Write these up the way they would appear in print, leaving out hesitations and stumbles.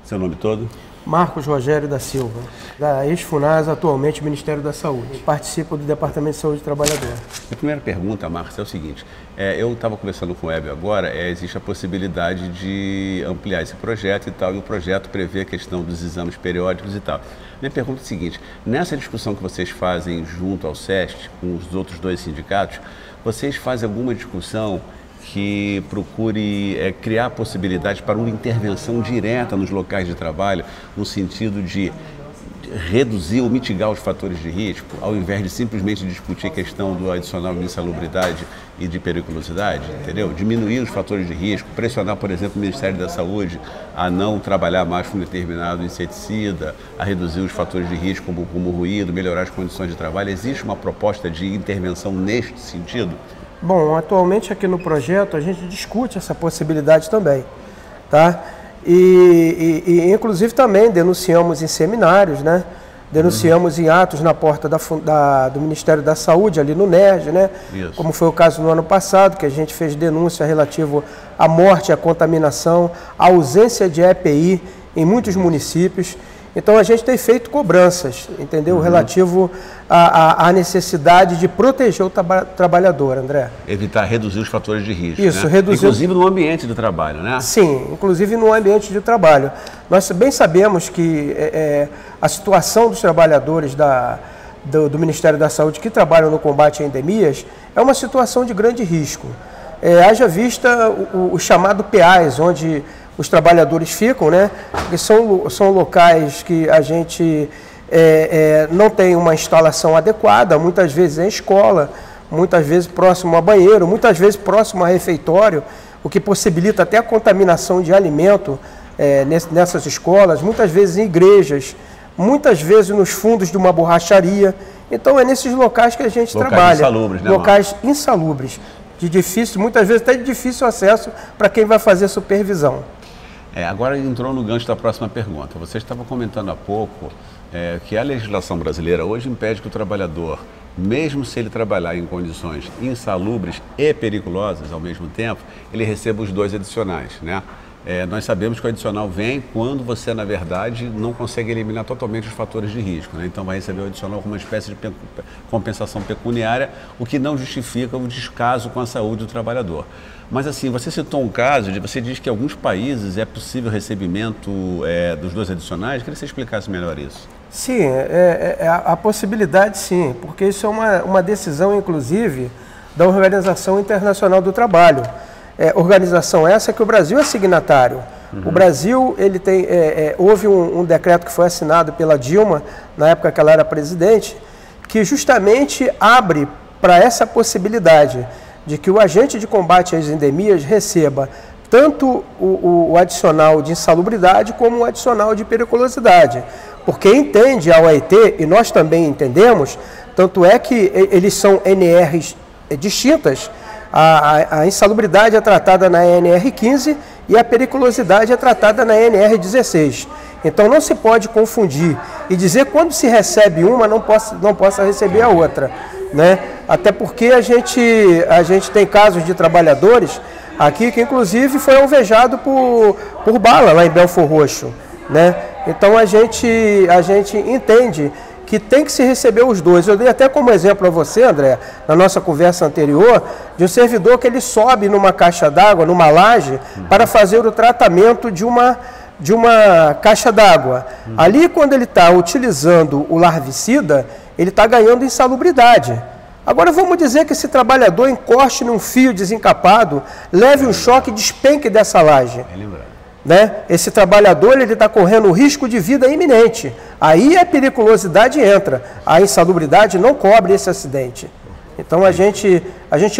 Seu nome todo? Marcos Rogério da Silva, da ex-FUNASA, atualmente Ministério da Saúde. Participo do Departamento de Saúde do Trabalhador. A primeira pergunta, Marcos, é o seguinte. Eu estava conversando com o Hébio agora, existe a possibilidade de ampliar esse projeto e tal, e o projeto prevê a questão dos exames periódicos e tal. Minha pergunta é a seguinte, nessa discussão que vocês fazem junto ao SEST, com os outros dois sindicatos, vocês fazem alguma discussão que procure criar possibilidades para uma intervenção direta nos locais de trabalho, no sentido de reduzir ou mitigar os fatores de risco, ao invés de simplesmente discutir a questão do adicional de insalubridade e de periculosidade, entendeu? Diminuir os fatores de risco, pressionar, por exemplo, o Ministério da Saúde a não trabalhar mais com determinado inseticida, a reduzir os fatores de risco como ruído, melhorar as condições de trabalho. Existe uma proposta de intervenção neste sentido? Bom, atualmente aqui no projeto a gente discute essa possibilidade também, tá? E inclusive também denunciamos em seminários, né? Denunciamos em atos na porta do Ministério da Saúde, ali no NERJ, né? Isso. Como foi o caso no ano passado, que a gente fez denúncia relativo à morte, à contaminação, à ausência de EPI em muitos municípios. Então a gente tem feito cobranças, entendeu? Relativo à necessidade de proteger o trabalhador, André. Evitar, reduzir os fatores de risco, isso, né? Reduzir... Inclusive no ambiente do trabalho, né? Sim, inclusive no ambiente de trabalho. Nós bem sabemos que a situação dos trabalhadores do Ministério da Saúde que trabalham no combate a endemias é uma situação de grande risco. Haja vista o chamado PAs, onde os trabalhadores ficam, né? Porque são locais que a gente não tem uma instalação adequada, muitas vezes em escola, muitas vezes próximo a banheiro, muitas vezes próximo a refeitório, o que possibilita até a contaminação de alimento nessas escolas, muitas vezes em igrejas, muitas vezes nos fundos de uma borracharia. Então é nesses locais que a gente trabalha. Insalubres, né, locais insalubres, de difícil, muitas vezes até de difícil acesso para quem vai fazer supervisão. Agora entrou no gancho da próxima pergunta. Você estava comentando há pouco que a legislação brasileira hoje impede que o trabalhador, mesmo se ele trabalhar em condições insalubres e perigosas ao mesmo tempo, ele receba os dois adicionais, né? Nós sabemos que o adicional vem quando você, na verdade, não consegue eliminar totalmente os fatores de risco, né? Então vai receber o adicional como uma espécie de compensação pecuniária, o que não justifica o descaso com a saúde do trabalhador. Mas assim, você citou um caso você diz que em alguns países é possível recebimento dos dois adicionais. Queria que você explicasse melhor isso. Sim, a possibilidade sim, porque isso é uma decisão, inclusive, da Organização Internacional do Trabalho. Organização essa que o Brasil é signatário. O Brasil, houve um decreto que foi assinado pela Dilma, na época que ela era presidente, que justamente abre para essa possibilidade de que o agente de combate às endemias receba tanto o adicional de insalubridade como o adicional de periculosidade. Porque entende a OIT, e nós também entendemos, tanto é que eles são NRs distintas. A insalubridade é tratada na NR 15 e a periculosidade é tratada na NR 16. Então não se pode confundir e dizer quando se recebe uma não possa receber a outra, né? Até porque a gente tem casos de trabalhadores aqui que inclusive foi alvejado por bala lá em Belfor Roxo, né? Então a gente entende que tem que se receber os dois. Eu dei até como exemplo a você, André, na nossa conversa anterior, de um servidor que ele sobe numa caixa d'água, numa laje, para fazer o tratamento de uma caixa d'água. Ali, quando ele está utilizando o larvicida, ele está ganhando insalubridade. Agora vamos dizer que esse trabalhador encoste num fio desencapado, leve um choque e despenque dessa laje. Né? Esse trabalhador está correndo risco de vida iminente. Aí a periculosidade entra. A insalubridade não cobre esse acidente. Então a gente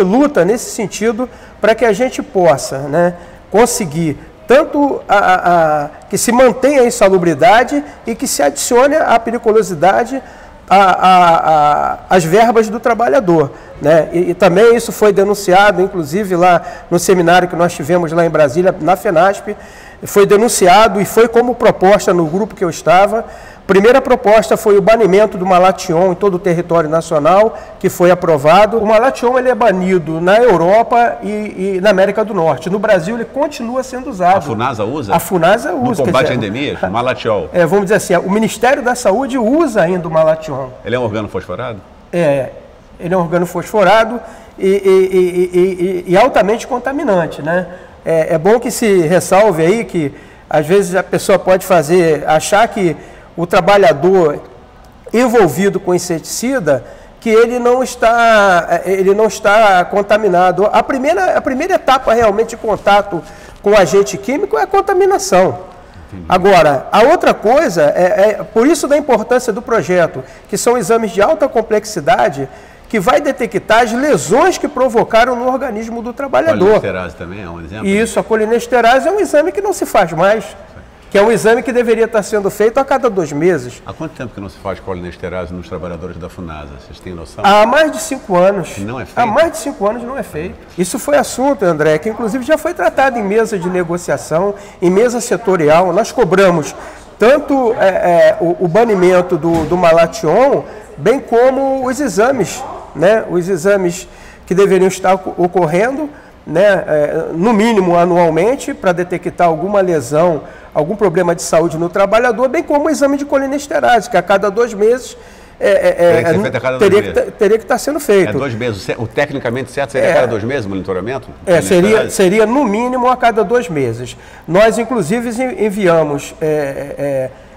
luta nesse sentido para que a gente possa, né, conseguir tanto que se mantenha a insalubridade e que se adicione a periculosidade às verbas do trabalhador, né? E também isso foi denunciado, inclusive lá no seminário que nós tivemos lá em Brasília, na FENASP, foi denunciado e foi como proposta no grupo que eu estava. Primeira proposta foi o banimento do Malathion em todo o território nacional, que foi aprovado. O Malathion ele é banido na Europa e na América do Norte. No Brasil ele continua sendo usado. A Funasa usa? A Funasa usa. No combate a endemias? Malathiol. Vamos dizer assim, o Ministério da Saúde usa ainda o Malathion. Ele é um organo fosforado? Ele é um organo fosforado e altamente contaminante, né? É bom que se ressalve aí que às vezes a pessoa pode achar que o trabalhador envolvido com inseticida, que ele não está contaminado. A primeira etapa realmente de contato com o agente químico é a contaminação. Entendi. Agora, a outra coisa, por isso da importância do projeto, que são exames de alta complexidade, que vai detectar as lesões que provocaram no organismo do trabalhador. A colinesterase também é um exemplo? Isso, a colinesterase é um exame que não se faz mais. Que é um exame que deveria estar sendo feito a cada 2 meses. Há quanto tempo que não se faz colinesterase nos trabalhadores da Funasa? Vocês têm noção? Há mais de 5 anos. Não é feito? Há mais de 5 anos não é feito. Isso foi assunto, André, que inclusive já foi tratado em mesa de negociação, em mesa setorial. Nós cobramos tanto o banimento do Malathion, bem como os exames, né? Os exames que deveriam estar ocorrendo, né? No mínimo anualmente, para detectar alguma lesão, algum problema de saúde no trabalhador, bem como o exame de colinesterase, que a cada 2 meses teria que estar sendo feito. 2 meses. O tecnicamente certo seria a cada 2 meses o monitoramento? Seria no mínimo a cada 2 meses. Nós, inclusive,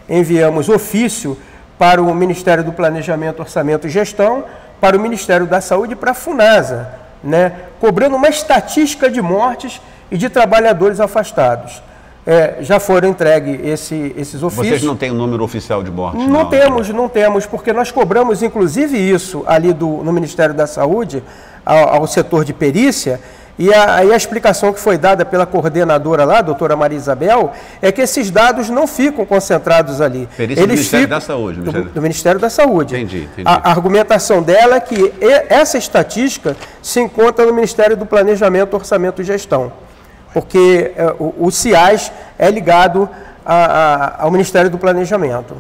enviamos ofício para o Ministério do Planejamento, Orçamento e Gestão, para o Ministério da Saúde e para a Funasa, né, cobrando uma estatística de mortes e de trabalhadores afastados. Já foram entregues esses ofícios. Vocês não têm um número oficial de mortes? Não temos, porque nós cobramos inclusive isso ali no Ministério da Saúde, ao setor de perícia, e a explicação que foi dada pela coordenadora lá, a doutora Maria Isabel, é que esses dados não ficam concentrados ali. Perícia do Ministério da Saúde. Do Ministério da Saúde. Entendi. A argumentação dela é que essa estatística se encontra no Ministério do Planejamento, Orçamento e Gestão, porque o CIAS é ligado ao Ministério do Planejamento.